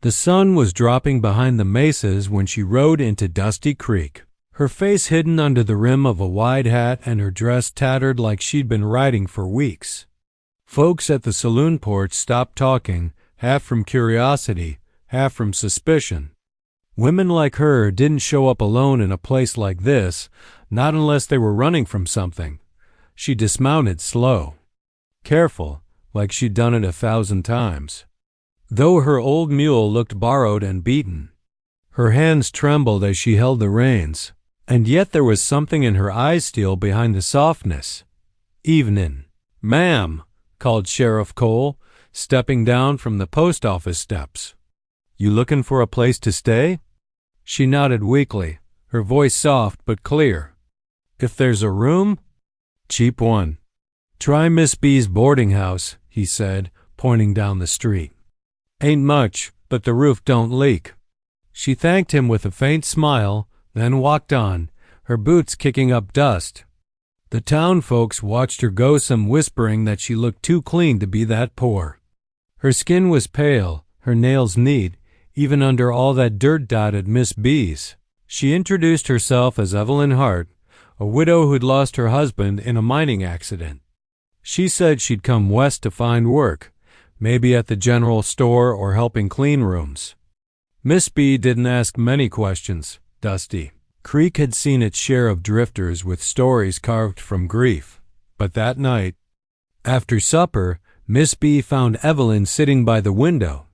The sun was dropping behind the mesas when she rode into Dusty Creek, her face hidden under the rim of a wide hat and her dress tattered like she'd been riding for weeks. Folks at the saloon porch stopped talking, half from curiosity, half from suspicion. Women like her didn't show up alone in a place like this, not unless they were running from something. She dismounted slow, careful, like she'd done it 1,000 times. Though her old mule looked borrowed and beaten, her hands trembled as she held the reins, and yet there was something in her eyes still behind the softness. "Evenin', ma'am," called Sheriff Cole, stepping down from the post office steps. "You looking for a place to stay?" She nodded weakly, her voice soft but clear. "If there's a room?" "Cheap one." "Try Miss B's boarding house," he said, pointing down the street. "Ain't much, but the roof don't leak." She thanked him with a faint smile, then walked on, her boots kicking up dust. The town folks watched her go, some whispering that she looked too clean to be that poor. Her skin was pale, her nails neat, even under all that dirt dotted Miss B's. She introduced herself as Evelyn Hart, a widow who'd lost her husband in a mining accident. She said she'd come west to find work, maybe at the general store or helping clean rooms. Miss B didn't ask many questions. Dusty Creek had seen its share of drifters with stories carved from grief. But that night, after supper, Miss B found Evelyn sitting by the window,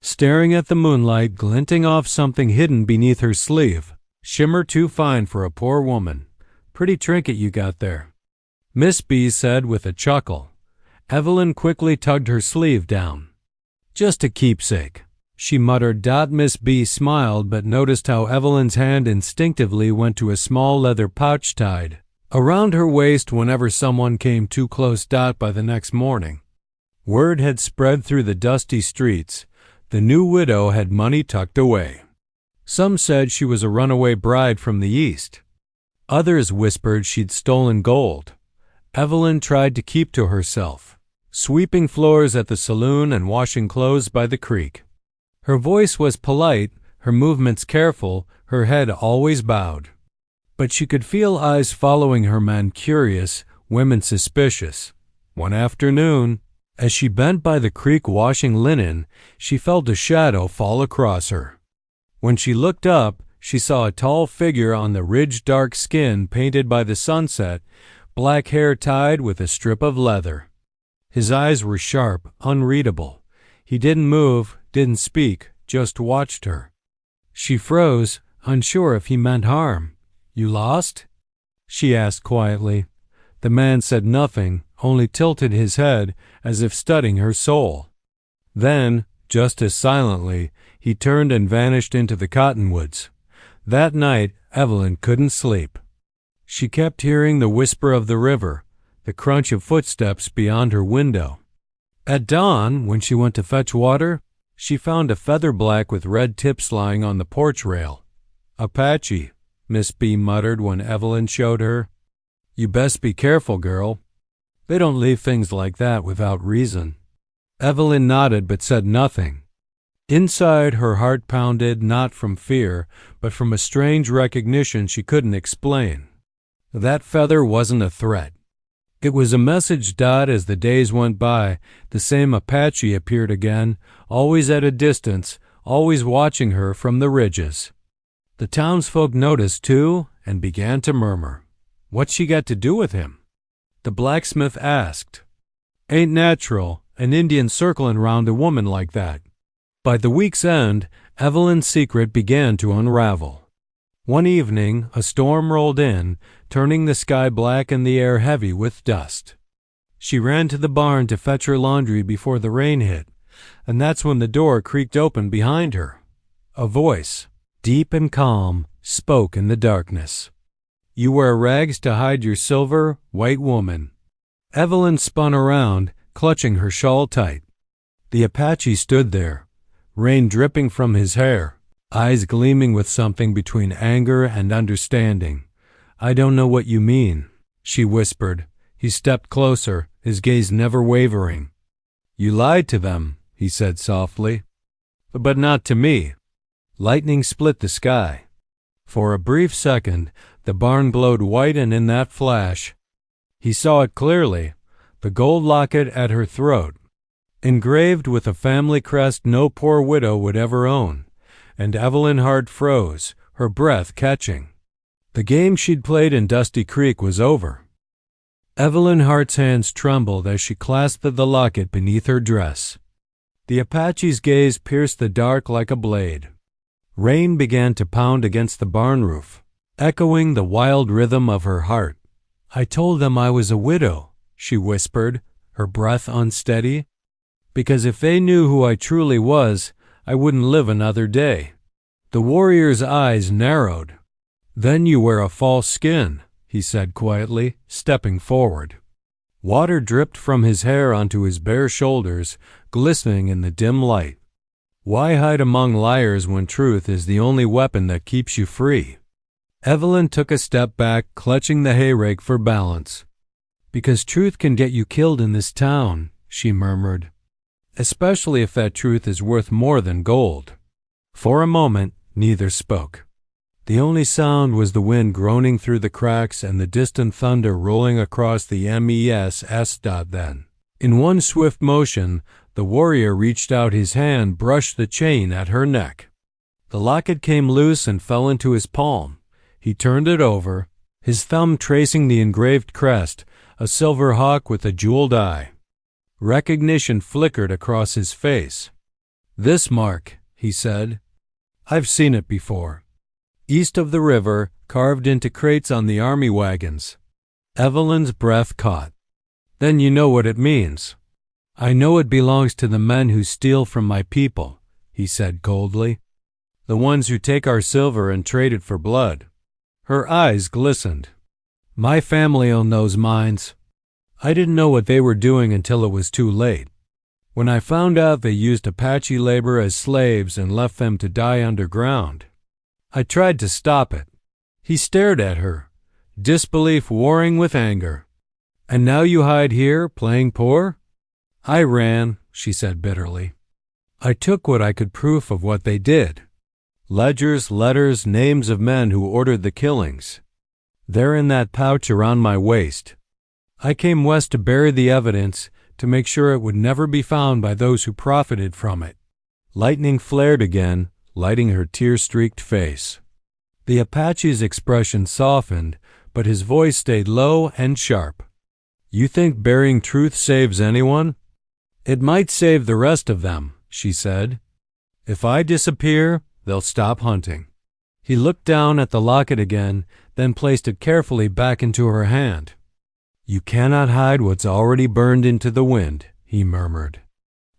staring at the moonlight glinting off something hidden beneath her sleeve. "Shimmer too fine for a poor woman. Pretty trinket you got there," Miss B said with a chuckle. Evelyn quickly tugged her sleeve down. "Just a keepsake," she muttered. Miss B smiled but noticed how Evelyn's hand instinctively went to a small leather pouch tied around her waist whenever someone came too close. By the next morning, word had spread through the dusty streets. The new widow had money tucked away. Some said she was a runaway bride from the East. Others whispered she'd stolen gold. Evelyn tried to keep to herself, sweeping floors at the saloon and washing clothes by the creek. Her voice was polite, her movements careful, her head always bowed. But she could feel eyes following her, men curious, women suspicious. One afternoon, as she bent by the creek washing linen, she felt a shadow fall across her. When she looked up, she saw a tall figure on the ridge, dark skin painted by the sunset, black hair tied with a strip of leather. His eyes were sharp, unreadable. He didn't move, didn't speak, just watched her. She froze, unsure if he meant harm. "You lost?" she asked quietly. The man said nothing, only tilted his head as if studying her soul. Then, just as silently, he turned and vanished into the cottonwoods. That night, Evelyn couldn't sleep. She kept hearing the whisper of the river, the crunch of footsteps beyond her window. At dawn, when she went to fetch water, she found a feather black with red tips lying on the porch rail. "Apache," Miss B muttered when Evelyn showed her. "You best be careful, girl. They don't leave things like that without reason." Evelyn nodded but said nothing. Inside, her heart pounded, not from fear, but from a strange recognition she couldn't explain. That feather wasn't a threat. It was a message. As the days went by, the same Apache appeared again, always at a distance, always watching her from the ridges. The townsfolk noticed, too, and began to murmur. "What's she got to do with him?" The blacksmith asked. "Ain't natural, an Indian circling round a woman like that." By the week's end, Evelyn's secret began to unravel. One evening, a storm rolled in, turning the sky black and the air heavy with dust. She ran to the barn to fetch her laundry before the rain hit, and that's when the door creaked open behind her. A voice, deep and calm, spoke in the darkness. "You wear rags to hide your silver, white woman." Evelyn spun around, clutching her shawl tight. The Apache stood there, rain dripping from his hair, eyes gleaming with something between anger and understanding. "I don't know what you mean," she whispered. He stepped closer, his gaze never wavering. "You lied to them," he said softly. But not to me. Lightning split the sky. For a brief second, the barn glowed white, and in that flash, he saw it clearly, the gold locket at her throat, engraved with a family crest no poor widow would ever own, and Evelyn Hart froze, her breath catching. The game she'd played in Dusty Creek was over. Evelyn Hart's hands trembled as she clasped the locket beneath her dress. The Apache's gaze pierced the dark like a blade. Rain began to pound against the barn roof, echoing the wild rhythm of her heart. "I told them I was a widow," she whispered, her breath unsteady, "because if they knew who I truly was, I wouldn't live another day." The warrior's eyes narrowed. "Then you wear a false skin," he said quietly, stepping forward. Water dripped from his hair onto his bare shoulders, glistening in the dim light. Why hide among liars when truth is the only weapon that keeps you free? Evelyn took a step back, clutching the hayrake for balance. "Because truth can get you killed in this town," she murmured. "Especially if that truth is worth more than gold." For a moment, neither spoke. The only sound was the wind groaning through the cracks and the distant thunder rolling across the MESS. Then, in one swift motion, the warrior reached out his hand, brushed the chain at her neck. The locket came loose and fell into his palm. He turned it over, his thumb tracing the engraved crest, a silver hawk with a jeweled eye. Recognition flickered across his face. "This mark," he said. "I've seen it before. East of the river, carved into crates on the army wagons." Evelyn's breath caught. "Then you know what it means." "I know it belongs to the men who steal from my people," he said coldly. "The ones who take our silver and trade it for blood." Her eyes glistened. "My family own those mines. I didn't know what they were doing until it was too late. When I found out they used Apache labor as slaves and left them to die underground, I tried to stop it." He stared at her, disbelief warring with anger. "And now you hide here, playing poor?" "I ran," she said bitterly. "I took what I could proof of what they did. Ledgers, letters, names of men who ordered the killings. They're in that pouch around my waist. I came west to bury the evidence, to make sure it would never be found by those who profited from it." Lightning flared again, lighting her tear-streaked face. The Apache's expression softened, but his voice stayed low and sharp. "You think burying truth saves anyone?" "It might save the rest of them," she said. "If I disappear, they'll stop hunting." He looked down at the locket again, then placed it carefully back into her hand. "You cannot hide what's already burned into the wind," he murmured.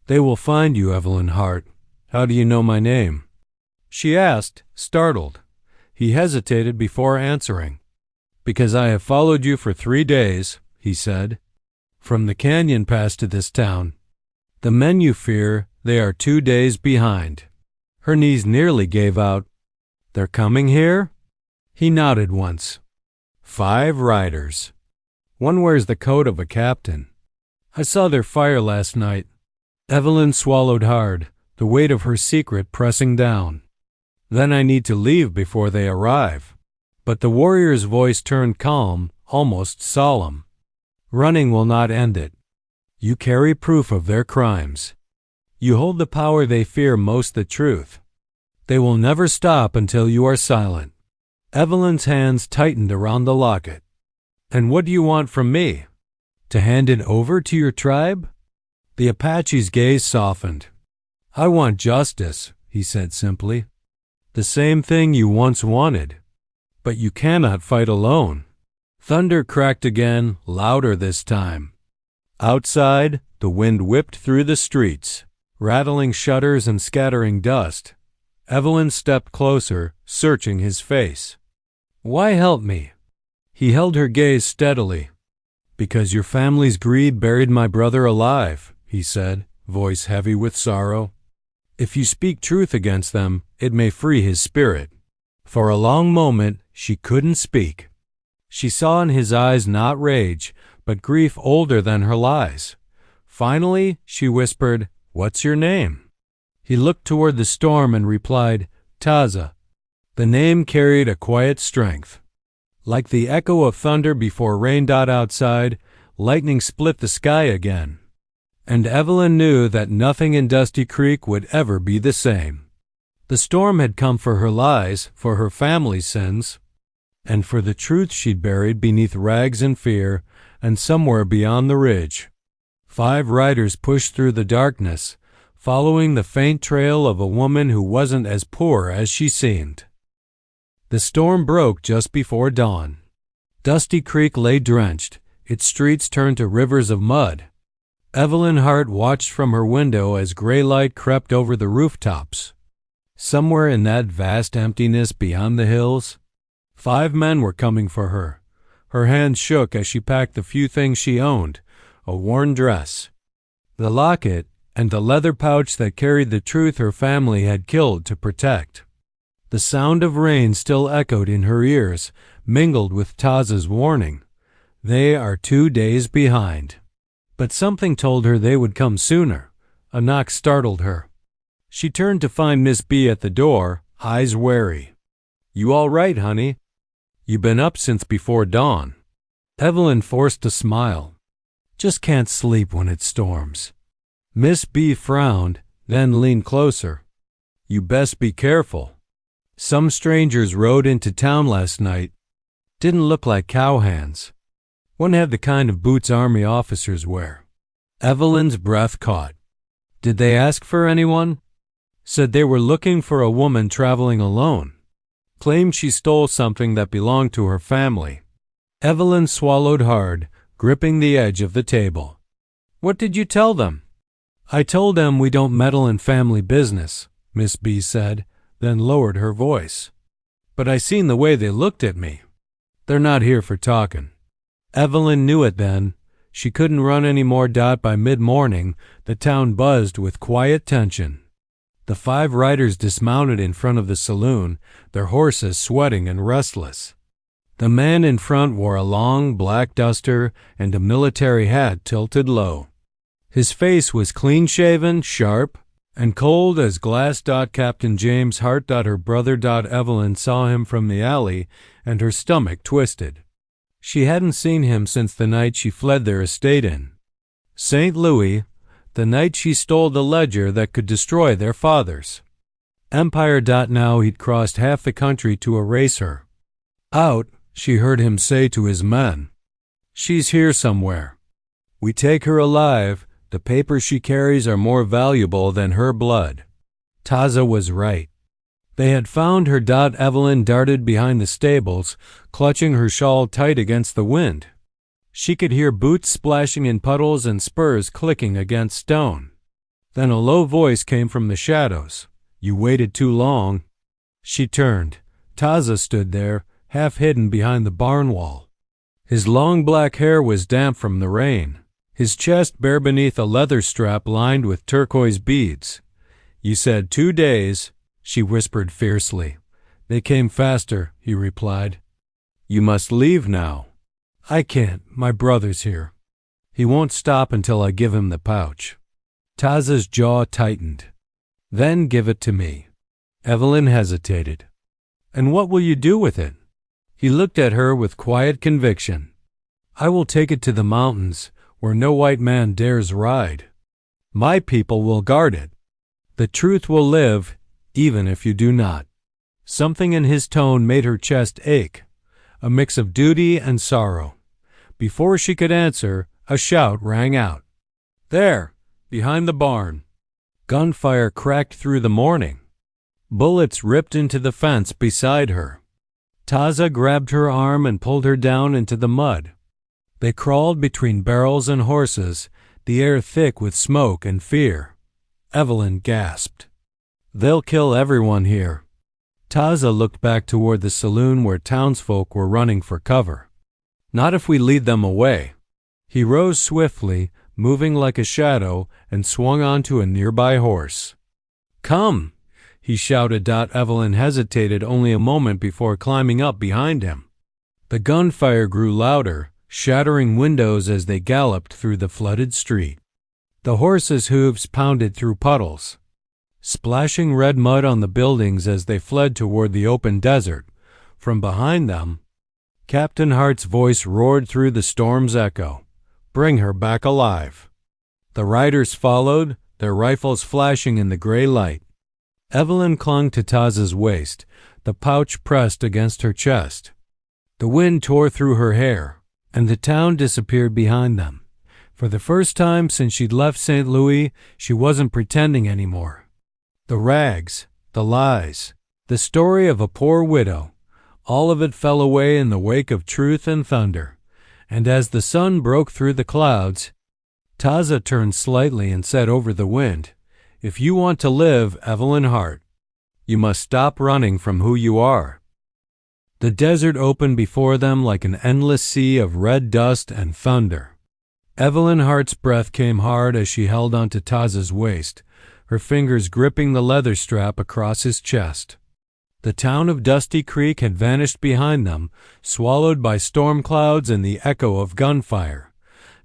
"They will find you, Evelyn Hart. How do you know my name?" she asked, startled. He hesitated before answering. "Because I have followed you for 3 days," he said. "From the canyon pass to this town. The men you fear, they are 2 days behind." Her knees nearly gave out. "They're coming here?" He nodded once. 5 riders. One wears the coat of a captain. I saw their fire last night." Evelyn swallowed hard, the weight of her secret pressing down. "Then I need to leave before they arrive." But the warrior's voice turned calm, almost solemn. "Running will not end it. You carry proof of their crimes. You hold the power they fear most, the truth. They will never stop until you are silent." Evelyn's hands tightened around the locket. "And what do you want from me? To hand it over to your tribe?" The Apache's gaze softened. "I want justice," he said simply. "The same thing you once wanted. But you cannot fight alone." Thunder cracked again, louder this time. Outside, the wind whipped through the streets, rattling shutters and scattering dust. Evelyn stepped closer, searching his face. "Why help me?" He held her gaze steadily. "Because your family's greed buried my brother alive," he said, voice heavy with sorrow. "If you speak truth against them, it may free his spirit." For a long moment, she couldn't speak. She saw in his eyes not rage, but grief older than her lies. Finally, she whispered, "What's your name?" He looked toward the storm and replied, Taza. The name carried a quiet strength. Like the echo of thunder before rain. Outside, lightning split the sky again. And Evelyn knew that nothing in Dusty Creek would ever be the same. The storm had come for her lies, for her family's sins, and for the truth she'd buried beneath rags and fear, and somewhere beyond the ridge. 5 riders pushed through the darkness, following the faint trail of a woman who wasn't as poor as she seemed. The storm broke just before dawn. Dusty Creek lay drenched, its streets turned to rivers of mud. Evelyn Hart watched from her window as gray light crept over the rooftops. Somewhere in that vast emptiness beyond the hills, 5 men were coming for her. Her hands shook as she packed the few things she owned, a worn dress, the locket, and the leather pouch that carried the truth her family had killed to protect. The sound of rain still echoed in her ears, mingled with Taza's warning. They are 2 days behind. But something told her they would come sooner. A knock startled her. She turned to find Miss B at the door, eyes wary. You all right, honey? You been up since before dawn. Evelyn forced a smile. Just can't sleep when it storms. Miss B frowned, then leaned closer. You best be careful. Some strangers rode into town last night. Didn't look like cowhands. One had the kind of boots Army officers wear. Evelyn's breath caught. Did they ask for anyone? Said they were looking for a woman traveling alone. Claimed she stole something that belonged to her family. Evelyn swallowed hard, gripping the edge of the table. What did you tell them? I told them we don't meddle in family business, Miss B said, then lowered her voice. But I seen the way they looked at me. They're not here for talking. Evelyn knew it then. She couldn't run any more. By mid-morning, the town buzzed with quiet tension. The 5 riders dismounted in front of the saloon, their horses sweating and restless. The man in front wore a long black duster and a military hat tilted low. His face was clean-shaven, sharp, and cold as glass. Captain James Hart. Her brother. Evelyn saw him from the alley, and her stomach twisted. She hadn't seen him since the night she fled their estate in St. Louis, the night she stole the ledger that could destroy their fathers. Empire. Now he'd crossed half the country to erase her. Out, she heard him say to his men. She's here somewhere. We take her alive. The papers she carries are more valuable than her blood. Taza was right. They had found her. Evelyn darted behind the stables, clutching her shawl tight against the wind. She could hear boots splashing in puddles and spurs clicking against stone. Then a low voice came from the shadows. You waited too long. She turned. Taza stood there, half hidden behind the barn wall. His long black hair was damp from the rain, his chest bare beneath a leather strap lined with turquoise beads. You said 2 days, she whispered fiercely. They came faster, he replied. You must leave now. I can't, my brother's here. He won't stop until I give him the pouch. Taza's jaw tightened. Then give it to me. Evelyn hesitated. And what will you do with it? He looked at her with quiet conviction. I will take it to the mountains, where no white man dares ride. My people will guard it. The truth will live, even if you do not. Something in his tone made her chest ache, a mix of duty and sorrow. Before she could answer, a shout rang out. There, behind the barn. Gunfire cracked through the morning. Bullets ripped into the fence beside her. Taza grabbed her arm and pulled her down into the mud. They crawled between barrels and horses, the air thick with smoke and fear. Evelyn gasped. They'll kill everyone here. Taza looked back toward the saloon where townsfolk were running for cover. Not if we lead them away. He rose swiftly, moving like a shadow, and swung onto a nearby horse. Come, he shouted. Evelyn hesitated only a moment before climbing up behind him. The gunfire grew louder, shattering windows as they galloped through the flooded street. The horses' hooves pounded through puddles. splashing red mud on the buildings as they fled toward the open desert. From behind them, Captain Hart's voice roared through the storm's echo. "Bring her back alive." The riders followed, their rifles flashing in the gray light. Evelyn clung to Taza's waist, the pouch pressed against her chest. The wind tore through her hair, and the town disappeared behind them. For the first time since she'd left St. Louis, she wasn't pretending anymore. The rags, the lies, the story of a poor widow, all of it fell away in the wake of truth and thunder. And as the sun broke through the clouds, Taza turned slightly and said over the wind, "If you want to live, Evelyn Hart, you must stop running from who you are." The desert opened before them like an endless sea of red dust and thunder. Evelyn Hart's breath came hard as she held onto Taza's waist, her fingers gripping the leather strap across his chest. The town of Dusty Creek had vanished behind them, swallowed by storm clouds and the echo of gunfire.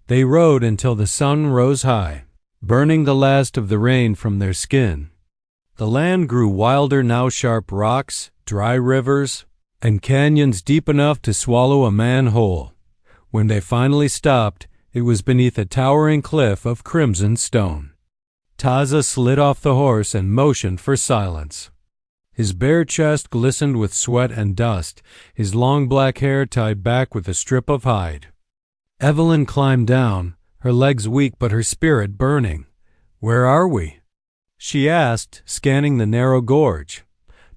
They rode until the sun rose high, burning the last of the rain from their skin. The land grew wilder now, sharp rocks, dry rivers, and canyons deep enough to swallow a man whole. When they finally stopped, it was beneath a towering cliff of crimson stone. Taza slid off the horse and motioned for silence. His bare chest glistened with sweat and dust, his long black hair tied back with a strip of hide. Evelyn climbed down, her legs weak but her spirit burning. "Where are we?" she asked, scanning the narrow gorge.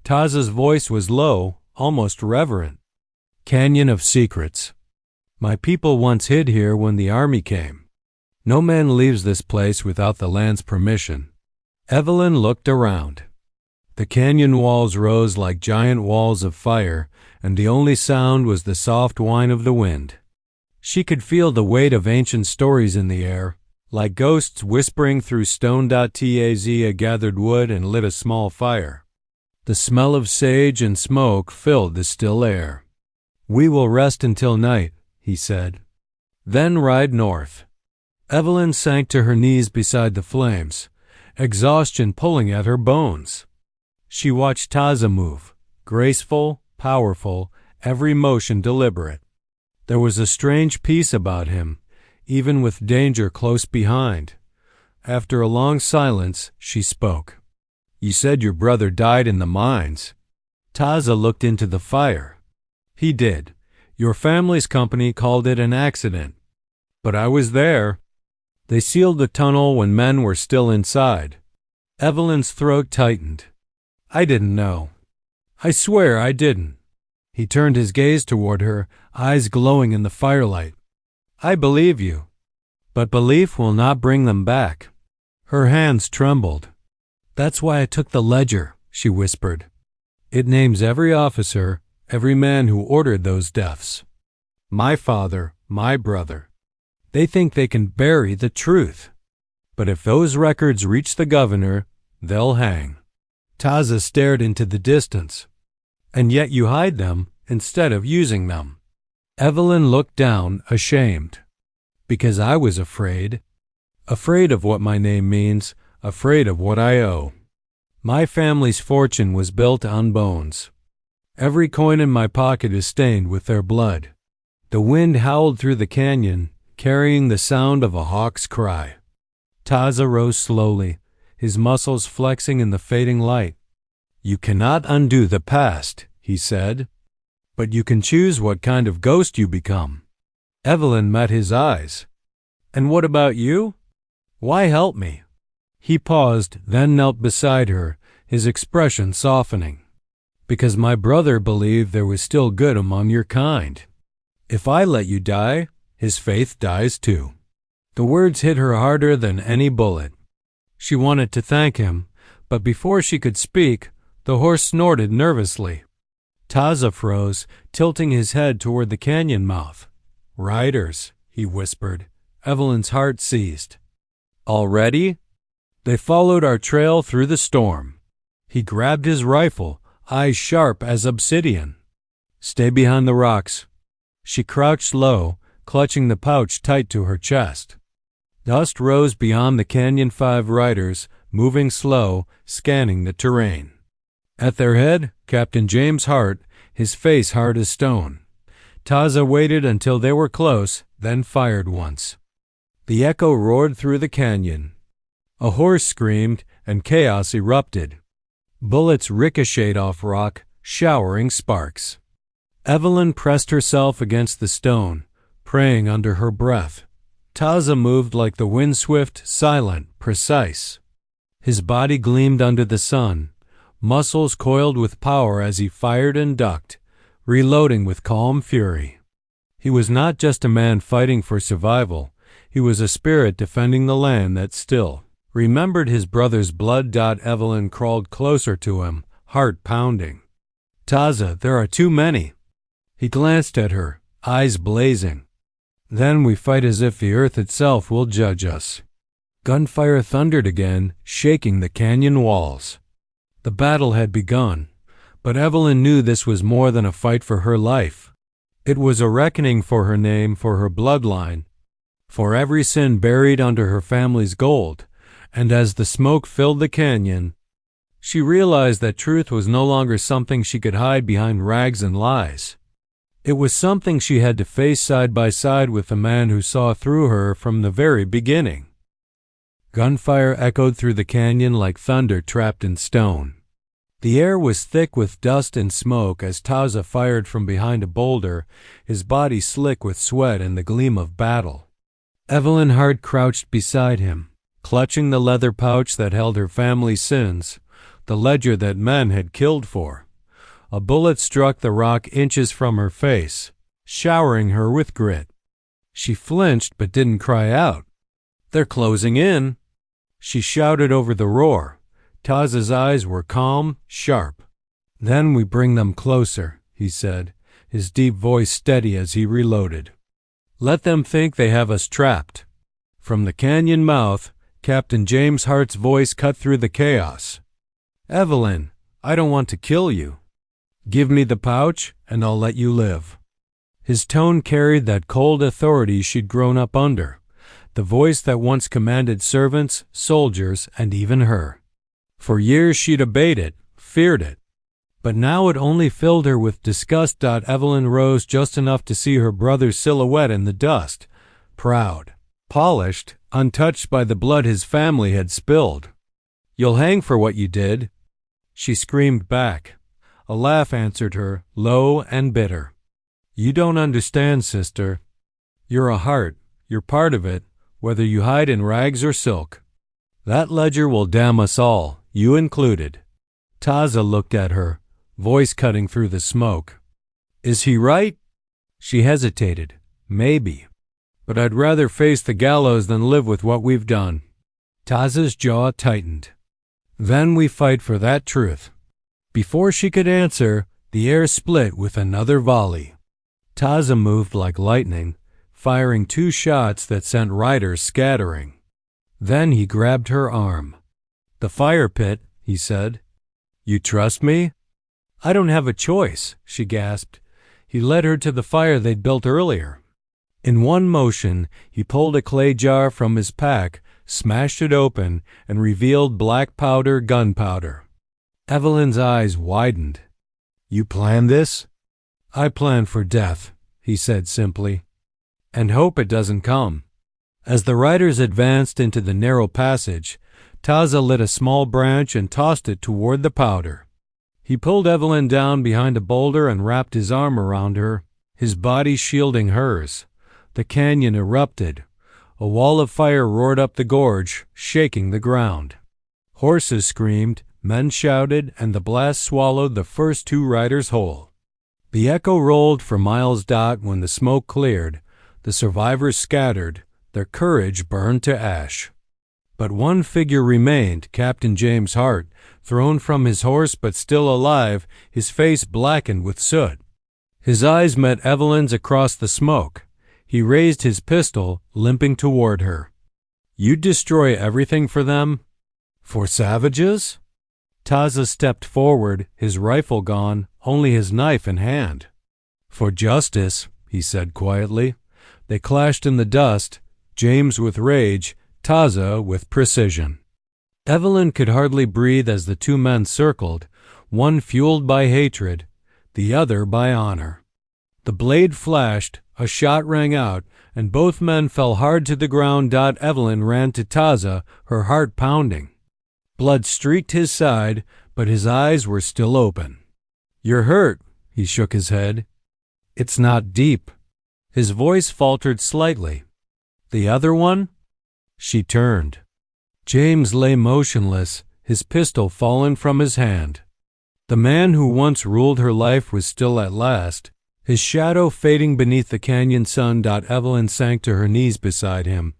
Taza's voice was low, almost reverent. "Canyon of Secrets. My people once hid here when the army came. No man leaves this place without the land's permission." Evelyn looked around. The canyon walls rose like giant walls of fire, and the only sound was the soft whine of the wind. She could feel the weight of ancient stories in the air, like ghosts whispering through stone. Taza gathered wood and lit a small fire. The smell of sage and smoke filled the still air. "We will rest until night," he said. "Then ride north." Evelyn sank to her knees beside the flames, exhaustion pulling at her bones. She watched Taza move, graceful, powerful, every motion deliberate. There was a strange peace about him, even with danger close behind. After a long silence, she spoke. "You said your brother died in the mines." Taza looked into the fire. "He did. Your family's company called it an accident. But I was there. They sealed the tunnel when men were still inside." Evelyn's throat tightened. "I didn't know. I swear I didn't." He turned his gaze toward her, eyes glowing in the firelight. "I believe you. But belief will not bring them back." Her hands trembled. "That's why I took the ledger," she whispered. "It names every officer, every man who ordered those deaths. My father, my brother. They think they can bury the truth. But if those records reach the governor, they'll hang." Taza stared into the distance. "And yet you hide them instead of using them." Evelyn looked down, ashamed. "Because I was afraid. Afraid of what my name means, afraid of what I owe. My family's fortune was built on bones. Every coin in my pocket is stained with their blood." The wind howled through the canyon, carrying the sound of a hawk's cry. Taza rose slowly, his muscles flexing in the fading light. "You cannot undo the past," he said, "but you can choose what kind of ghost you become." Evelyn met his eyes. "And what about you? Why help me?" He paused, then knelt beside her, his expression softening. "Because my brother believed there was still good among your kind. If I let you die, his faith dies too." The words hit her harder than any bullet. She wanted to thank him, but before she could speak, the horse snorted nervously. Taza froze, tilting his head toward the canyon mouth. "Riders," he whispered. Evelyn's heart seized. "Already?" "They followed our trail through the storm." He grabbed his rifle, eyes sharp as obsidian. "Stay behind the rocks." She crouched low, clutching the pouch tight to her chest. Dust rose beyond the canyon. 5 riders, moving slow, scanning the terrain. At their head, Captain James Hart, his face hard as stone. Taza waited until they were close, then fired once. The echo roared through the canyon. A horse screamed, and chaos erupted. Bullets ricocheted off rock, showering sparks. Evelyn pressed herself against the stone, praying under her breath. Taza moved like the wind-swift, silent, precise. His body gleamed under the sun, muscles coiled with power as he fired and ducked, reloading with calm fury. He was not just a man fighting for survival. He was a spirit defending the land that still remembered his brother's blood. Evelyn crawled closer to him, heart pounding. "Taza, there are too many." He glanced at her, eyes blazing. "Then we fight as if the earth itself will judge us." Gunfire thundered again, shaking the canyon walls. The battle had begun, but Evelyn knew this was more than a fight for her life. It was a reckoning for her name, for her bloodline, for every sin buried under her family's gold. And as the smoke filled the canyon, she realized that truth was no longer something she could hide behind rags and lies. It was something she had to face side by side with the man who saw through her from the very beginning. Gunfire echoed through the canyon like thunder trapped in stone. The air was thick with dust and smoke as Taza fired from behind a boulder, his body slick with sweat and the gleam of battle. Evelyn Hart crouched beside him, clutching the leather pouch that held her family's sins, the ledger that men had killed for. A bullet struck the rock inches from her face, showering her with grit. She flinched but didn't cry out. "They're closing in!" She shouted over the roar. Taza's eyes were calm, sharp. "Then we bring them closer," he said, his deep voice steady as he reloaded. "Let them think they have us trapped." From the canyon mouth, Captain James Hart's voice cut through the chaos. "Evelyn, I don't want to kill you. Give me the pouch, and I'll let you live." His tone carried that cold authority she'd grown up under, the voice that once commanded servants, soldiers, and even her. For years she'd obeyed it, feared it. But now it only filled her with disgust. Evelyn rose just enough to see her brother's silhouette in the dust, proud, polished, untouched by the blood his family had spilled. "You'll hang for what you did," she screamed back. A laugh answered her, low and bitter. "You don't understand, sister. You're a heart. You're part of it, whether you hide in rags or silk. That ledger will damn us all, you included." Taza looked at her, voice cutting through the smoke. "Is he right?" She hesitated. "Maybe. But I'd rather face the gallows than live with what we've done." Taza's jaw tightened. "Then we fight for that truth." Before she could answer, the air split with another volley. Taza moved like lightning, firing 2 shots that sent riders scattering. Then he grabbed her arm. "The fire pit," he said. "You trust me?" "I don't have a choice," she gasped. He led her to the fire they'd built earlier. In one motion, he pulled a clay jar from his pack, smashed it open, and revealed black powder, gunpowder. Evelyn's eyes widened. "You planned this?" "I planned for death," he said simply, "and hope it doesn't come." As the riders advanced into the narrow passage, Taza lit a small branch and tossed it toward the powder. He pulled Evelyn down behind a boulder and wrapped his arm around her, his body shielding hers. The canyon erupted. A wall of fire roared up the gorge, shaking the ground. Horses screamed, men shouted, and the blast swallowed the first 2 riders whole. The echo rolled for miles. When the smoke cleared, the survivors scattered, their courage burned to ash. But one figure remained, Captain James Hart, thrown from his horse but still alive, his face blackened with soot. His eyes met Evelyn's across the smoke. He raised his pistol, limping toward her. "You'd destroy everything for them? For savages?" Taza stepped forward, his rifle gone, only his knife in hand. "For justice," he said quietly. They clashed in the dust, James with rage, Taza with precision. Evelyn could hardly breathe as the two men circled, one fueled by hatred, the other by honor. The blade flashed, a shot rang out, and both men fell hard to the ground. Evelyn ran to Taza, her heart pounding. Blood streaked his side, but his eyes were still open. "You're hurt," he shook his head. "It's not deep." His voice faltered slightly. "The other one?" She turned. James lay motionless, his pistol fallen from his hand. The man who once ruled her life was still at last, his shadow fading beneath the canyon sun. Evelyn sank to her knees beside him,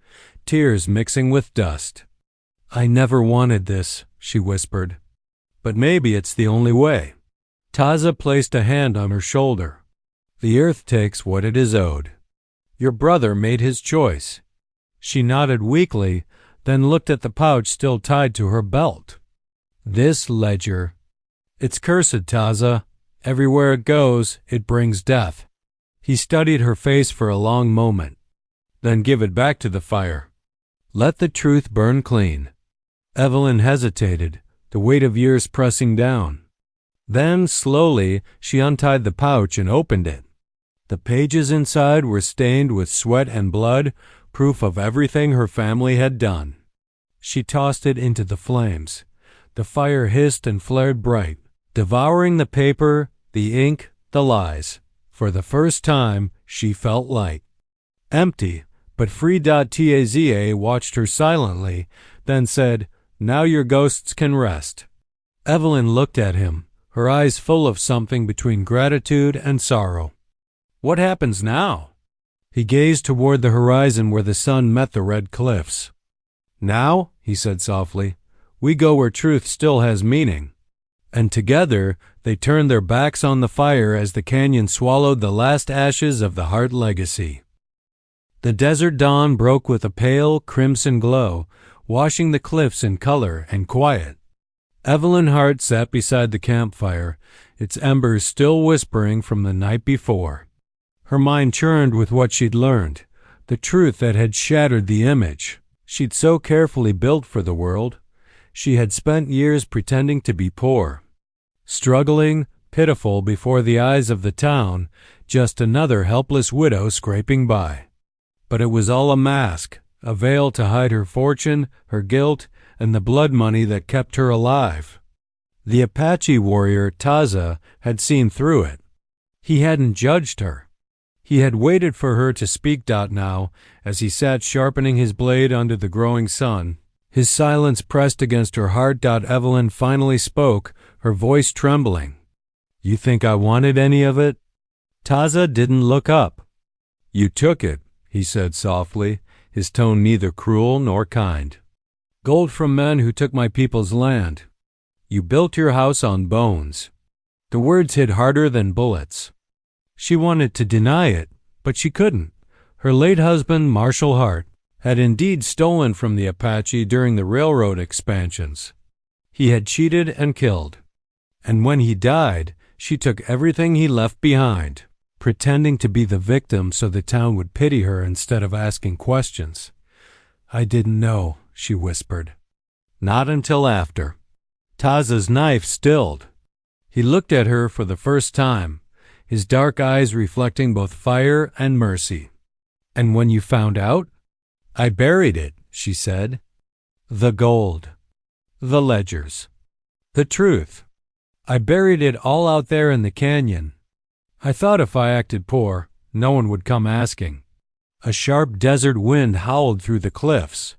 tears mixing with dust. "I never wanted this," she whispered. "But maybe it's the only way." Taza placed a hand on her shoulder. "The earth takes what it is owed. Your brother made his choice." She nodded weakly, then looked at the pouch still tied to her belt. "This ledger. It's cursed, Taza. Everywhere it goes, it brings death." He studied her face for a long moment. "Then give it back to the fire. Let the truth burn clean." Evelyn hesitated, the weight of years pressing down. Then, slowly, she untied the pouch and opened it. The pages inside were stained with sweat and blood, proof of everything her family had done. She tossed it into the flames. The fire hissed and flared bright, devouring the paper, the ink, the lies. For the first time, she felt light. Empty, but free. Taza watched her silently, then said, "Now your ghosts can rest." Evelyn looked at him, her eyes full of something between gratitude and sorrow. "What happens now?" He gazed toward the horizon where the sun met the red cliffs. "Now," he said softly, "we go where truth still has meaning." And together they turned their backs on the fire as the canyon swallowed the last ashes of the Hart legacy. The desert dawn broke with a pale, crimson glow, washing the cliffs in color and quiet. Evelyn Hart sat beside the campfire, its embers still whispering from the night before. Her mind churned with what she'd learned, the truth that had shattered the image she'd so carefully built for the world. She had spent years pretending to be poor, struggling, pitiful before the eyes of the town, just another helpless widow scraping by. But it was all a mask, a veil to hide her fortune, her guilt, and the blood money that kept her alive. The Apache warrior, Taza, had seen through it. He hadn't judged her. He had waited for her to speak. Now, as he sat sharpening his blade under the growing sun, his silence pressed against her heart. Evelyn finally spoke, her voice trembling. "You think I wanted any of it?" Taza didn't look up. "You took it," he said softly, his tone neither cruel nor kind. "Gold from men who took my people's land. You built your house on bones." The words hit harder than bullets. She wanted to deny it, but she couldn't. Her late husband, Marshall Hart, had indeed stolen from the Apache during the railroad expansions. He had cheated and killed. And when he died, she took everything he left behind, pretending to be the victim so the town would pity her instead of asking questions. "I didn't know," she whispered. Not until after. Taza's knife stilled. He looked at her for the first time, his dark eyes reflecting both fire and mercy. "And when you found out?" "I buried it," she said. "The gold. The ledgers. The truth. I buried it all out there in the canyon. I thought if I acted poor, no one would come asking." A sharp desert wind howled through the cliffs.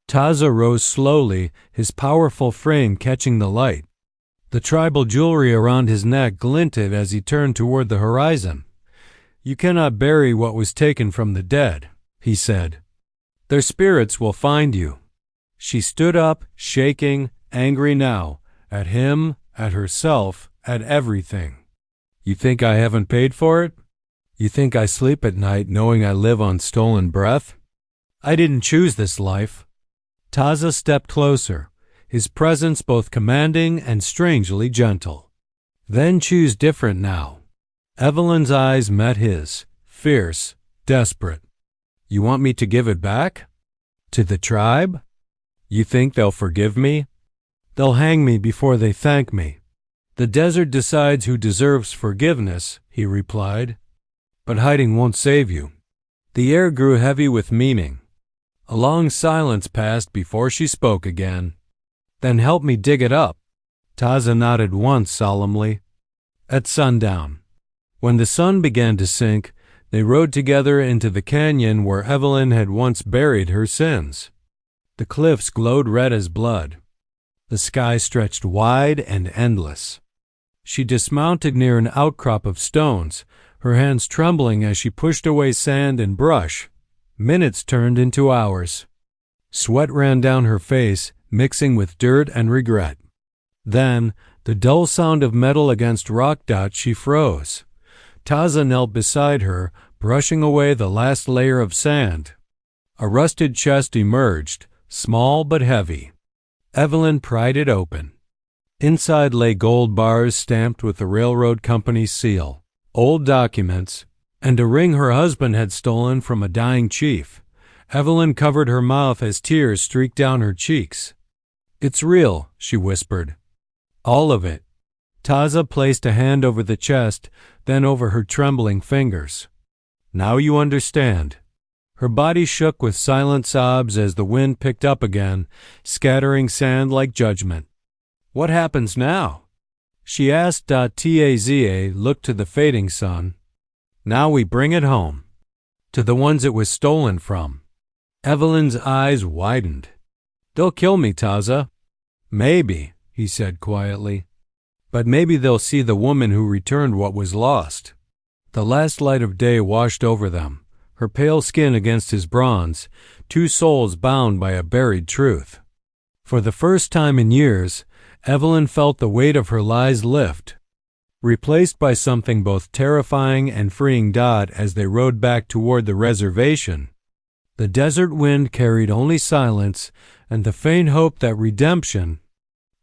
Taza rose slowly, his powerful frame catching the light. The tribal jewelry around his neck glinted as he turned toward the horizon. "You cannot bury what was taken from the dead," he said. "Their spirits will find you." She stood up, shaking, angry now, at him, at herself, at everything. "You think I haven't paid for it? You think I sleep at night knowing I live on stolen breath? I didn't choose this life." Taza stepped closer, his presence both commanding and strangely gentle. "Then choose different now." Evelyn's eyes met his, fierce, desperate. "You want me to give it back? To the tribe?" You think they'll forgive me? They'll hang me before they thank me. The desert decides who deserves forgiveness, he replied. But hiding won't save you. The air grew heavy with meaning. A long silence passed before she spoke again. Then help me dig it up. Taza nodded once solemnly. At sundown, when the sun began to sink, they rode together into the canyon where Evelyn had once buried her sins. The cliffs glowed red as blood. The sky stretched wide and endless. She dismounted near an outcrop of stones, her hands trembling as she pushed away sand and brush. Minutes turned into hours. Sweat ran down her face, mixing with dirt and regret. Then, the dull sound of metal against rock dot, she froze. Taza knelt beside her, brushing away the last layer of sand. A rusted chest emerged, small but heavy. Evelyn pried it open. Inside lay gold bars stamped with the railroad company's seal, old documents, and a ring her husband had stolen from a dying chief. Evelyn covered her mouth as tears streaked down her cheeks. It's real, she whispered. All of it. Taza placed a hand over the chest, then over her trembling fingers. Now you understand. Her body shook with silent sobs as the wind picked up again, scattering sand like judgment. What happens now? She asked. Taza looked to the fading sun. Now we bring it home. To the ones it was stolen from. Evelyn's eyes widened. They'll kill me, Taza. Maybe, he said quietly. But maybe they'll see the woman who returned what was lost. The last light of day washed over them, her pale skin against his bronze, two souls bound by a buried truth. For the first time in years, Evelyn felt the weight of her lies lift, replaced by something both terrifying and freeing. As they rode back toward the reservation, the desert wind carried only silence and the faint hope that redemption,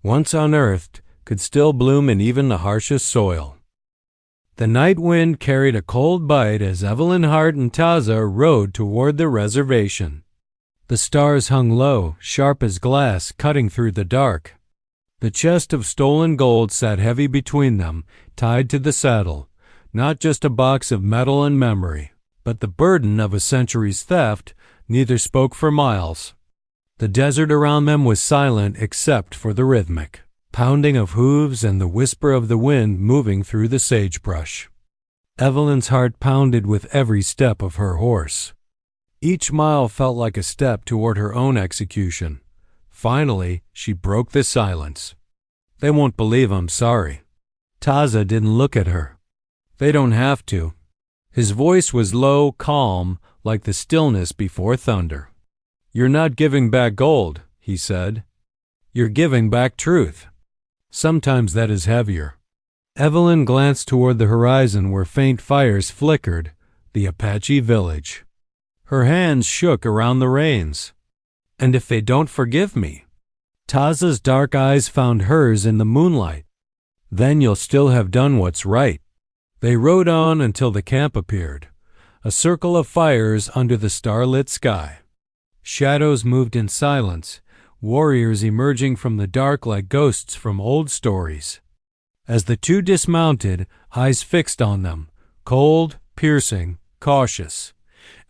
once unearthed, could still bloom in even the harshest soil. The night wind carried a cold bite as Evelyn Hart and Taza rode toward the reservation. The stars hung low, sharp as glass, cutting through the dark. The chest of stolen gold sat heavy between them, tied to the saddle, not just a box of metal and memory, but the burden of a century's theft. Neither spoke for miles. The desert around them was silent except for the rhythmic pounding of hooves and the whisper of the wind moving through the sagebrush. Evelyn's heart pounded with every step of her horse. Each mile felt like a step toward her own execution. Finally, she broke the silence. They won't believe I'm sorry. Taza didn't look at her. They don't have to. His voice was low, calm, like the stillness before thunder. You're not giving back gold, he said. You're giving back truth. Sometimes that is heavier. Evelyn glanced toward the horizon where faint fires flickered, the Apache village. Her hands shook around the reins. And if they don't forgive me? Taza's dark eyes found hers in the moonlight. Then you'll still have done what's right. They rode on until the camp appeared, a circle of fires under the starlit sky. Shadows moved in silence, warriors emerging from the dark like ghosts from old stories. As the two dismounted, eyes fixed on them, cold, piercing, cautious.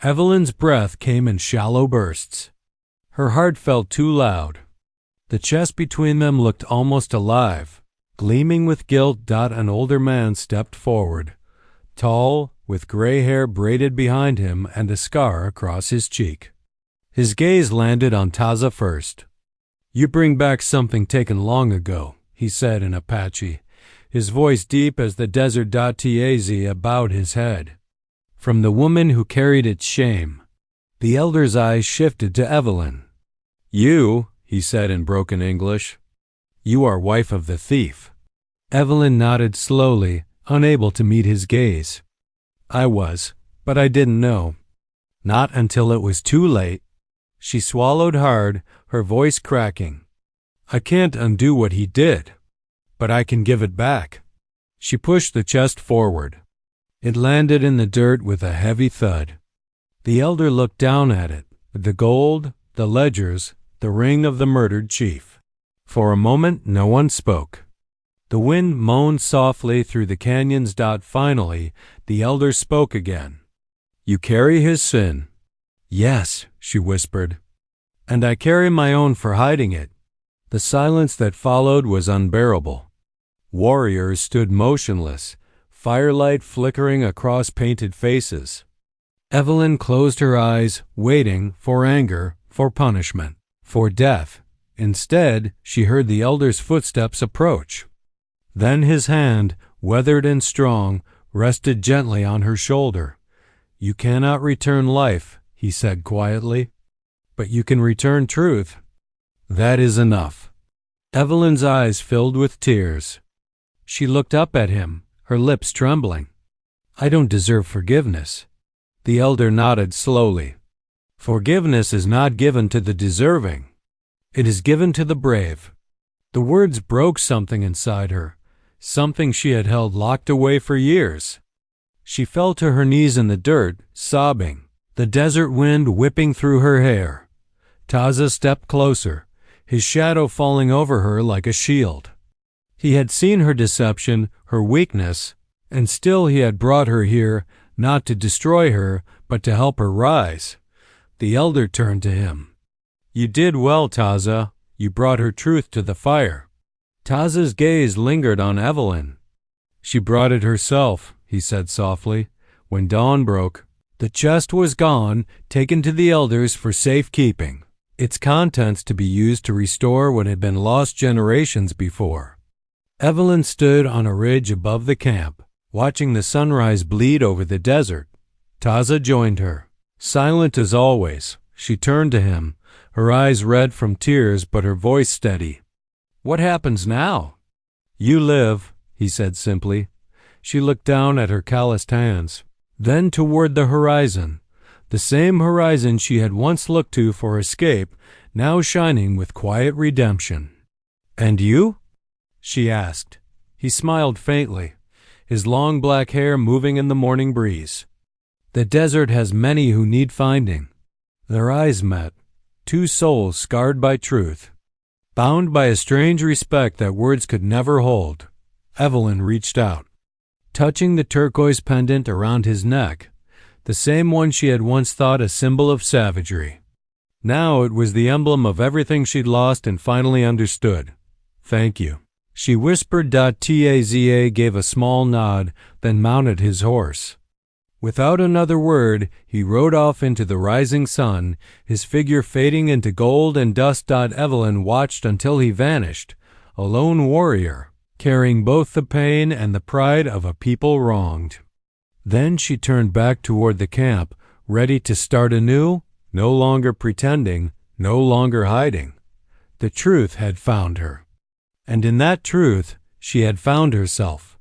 Evelyn's breath came in shallow bursts. Her heart felt too loud. The chest between them looked almost alive, gleaming with guilt. An older man stepped forward, tall, with gray hair braided behind him and a scar across his cheek. His gaze landed on Taza first. You bring back something taken long ago, he said in Apache, his voice deep as the desert. Taza bowed his head. From the woman who carried its shame. The elder's eyes shifted to Evelyn. You, he said in broken English, you are wife of the thief. Evelyn nodded slowly, unable to meet his gaze. I was, but I didn't know. Not until it was too late. She swallowed hard, her voice cracking. I can't undo what he did, but I can give it back. She pushed the chest forward. It landed in the dirt with a heavy thud. The elder looked down at it, the gold, the ledgers, the ring of the murdered chief. For a moment, no one spoke. The wind moaned softly through the canyons. Finally, the elder spoke again. "You carry his sin." "Yes," she whispered. "And I carry my own for hiding it." The silence that followed was unbearable. Warriors stood motionless, firelight flickering across painted faces. Evelyn closed her eyes, waiting for anger, for punishment, for death. Instead, she heard the elder's footsteps approach. Then his hand, weathered and strong, rested gently on her shoulder. "You cannot return life," he said quietly, "but you can return truth. That is enough." Evelyn's eyes filled with tears. She looked up at him, her lips trembling. "I don't deserve forgiveness." The elder nodded slowly. "Forgiveness is not given to the deserving. It is given to the brave." The words broke something inside her, something she had held locked away for years. She fell to her knees in the dirt, sobbing, the desert wind whipping through her hair. Taza stepped closer, his shadow falling over her like a shield. He had seen her deception, her weakness, and still he had brought her here, not to destroy her, but to help her rise. The elder turned to him. "You did well, Taza. You brought her truth to the fire." Taza's gaze lingered on Evelyn. "She brought it herself," he said softly. "When dawn broke, the chest was gone, taken to the elders for safekeeping, its contents to be used to restore what had been lost generations before." Evelyn stood on a ridge above the camp, watching the sunrise bleed over the desert. Taza joined her. Silent as always, she turned to him, her eyes red from tears but her voice steady. "What happens now?" "You live," he said simply. She looked down at her calloused hands, then toward the horizon, the same horizon she had once looked to for escape, now shining with quiet redemption. "And you?" she asked. He smiled faintly, his long black hair moving in the morning breeze. "The desert has many who need finding." Their eyes met, two souls scarred by truth, bound by a strange respect that words could never hold. Evelyn reached out, touching the turquoise pendant around his neck, the same one she had once thought a symbol of savagery. Now it was the emblem of everything she'd lost and finally understood. "Thank you," she whispered. Taza gave a small nod, then mounted his horse. Without another word, he rode off into the rising sun, his figure fading into gold and dust. Evelyn watched until he vanished, a lone warrior, carrying both the pain and the pride of a people wronged. Then she turned back toward the camp, ready to start anew, no longer pretending, no longer hiding. The truth had found her, and in that truth she had found herself.